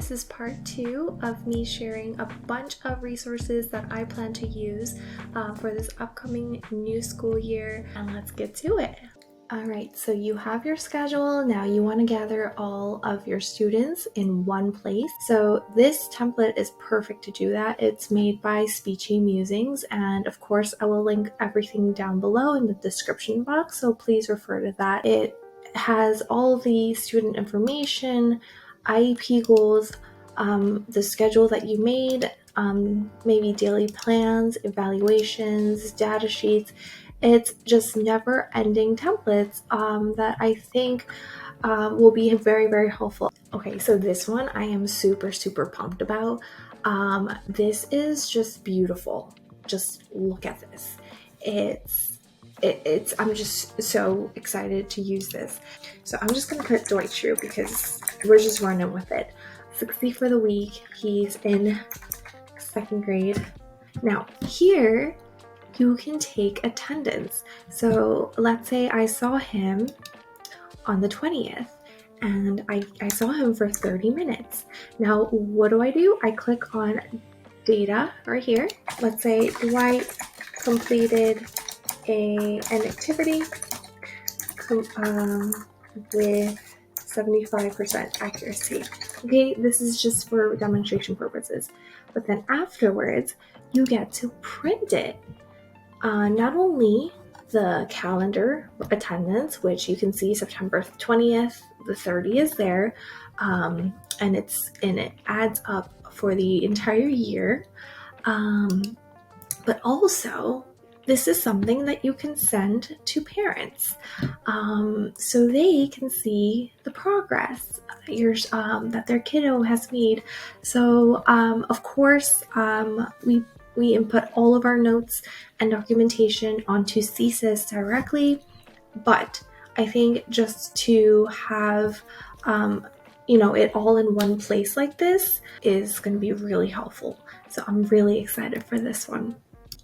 this is part 2 of me sharing a bunch of resources that I plan to use for this upcoming new school year, and let's get to it. Alright, so you have your schedule. Now you want to gather all of your students in one place. So this template is perfect to do that. It's made by Speechy Musings, and of course I will link everything down below in the description box, so please refer to that. It has all the student information, IEP goals, the schedule that you made, maybe daily plans, evaluations, data sheets. It's just never-ending templates that I think will be very, very helpful. Okay, so this one I am super pumped about. This is just beautiful. Just look at this. I'm just so excited to use this. So I'm just gonna put Dwight through because we're just running with it. 60 for the week. He's in 2nd grade. Now here, you can take attendance. So let's say I saw him on the 20th and I saw him for 30 minutes. Now, what do? I click on data right here. Let's say Dwight completed an activity with 75% accuracy. Okay, this is just for demonstration purposes. But then afterwards, you get to print it. Not only the calendar attendance, which you can see September 20th, the 30th is there, and it adds up for the entire year. But also, this is something that you can send to parents, so they can see the progress that their kiddo has made. So, of course, we input all of our notes and documentation onto CSIS directly, but I think just to have it all in one place like this is going to be really helpful. So I'm really excited for this one.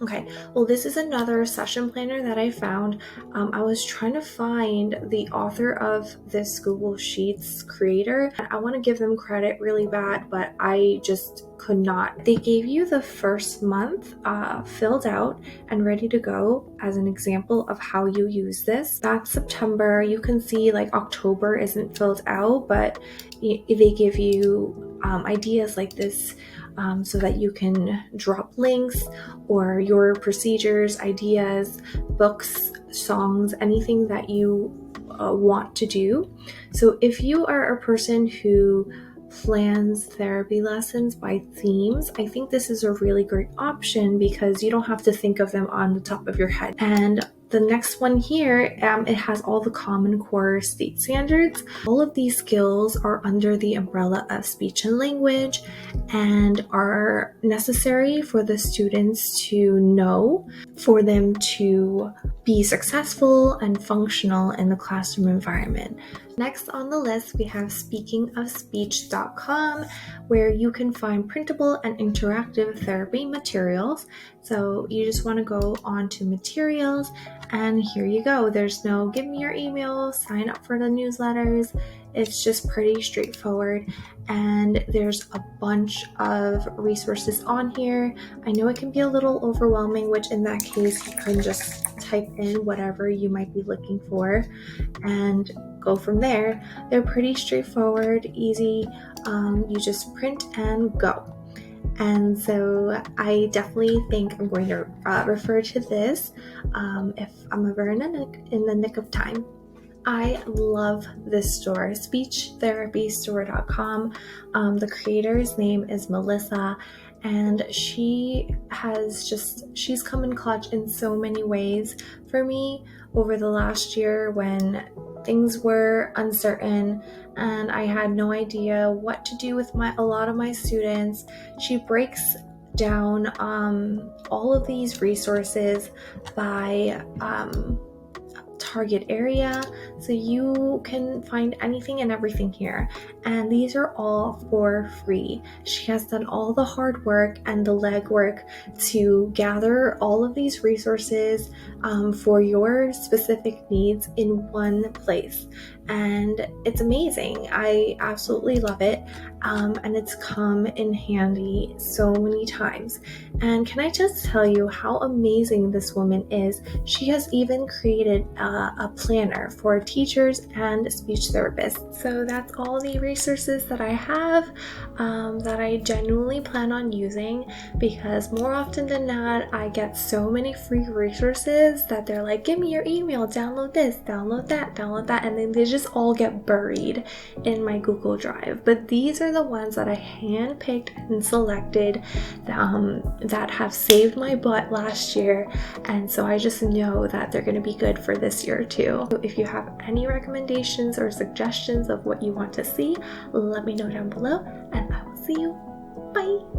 Okay, well, this is another session planner that I found. I was trying to find the author of this Google Sheets creator. I want to give them credit really bad, but I just could not. They gave you the first month filled out and ready to go as an example of how you use this. That's September. You can see like October isn't filled out, but they give you ideas like this so that you can drop links or your procedures, ideas, books, songs, anything that you want to do. So if you are a person who plans therapy lessons by themes, I think this is a really great option because you don't have to think of them on the top of your head. And the next one here, it has all the Common Core state standards. All of these skills are under the umbrella of speech and language and are necessary for the students to know, for them to be successful and functional in the classroom environment. Next on the list, we have speakingofspeech.com, where you can find printable and interactive therapy materials. So you just want to go on to materials, and here you go. There's no give me your email, sign up for the newsletters. It's just pretty straightforward, and there's a bunch of resources on here. I know it can be a little overwhelming, which in that case, you can just type in whatever you might be looking for and go from there. They're pretty straightforward, easy. You just print and go. And so I definitely think I'm going to refer to this if I'm ever in the nick of time. I love this store, speechtherapystore.com. The creator's name is Melissa, and she's come in clutch in so many ways for me over the last year when things were uncertain and I had no idea what to do with a lot of my students. She breaks down all of these resources by target area, so you can find anything and everything here, and these are all for free. She has done all the hard work and the legwork to gather all of these resources for your specific needs in one place. and it's amazing. I absolutely love it, and it's come in handy so many times. And can I just tell you how amazing this woman is? She has even created a planner for teachers and speech therapists. So that's all the resources that I have that I genuinely plan on using, because more often than not, I get so many free resources that they're like, give me your email, download this, download that, and then they just all get buried in my Google Drive. But these are the ones that I handpicked and selected that have saved my butt last year, and so I just know that they're going to be good for this year too. So if you have any recommendations or suggestions of what you want to see, let me know down below, and I will see you. Bye!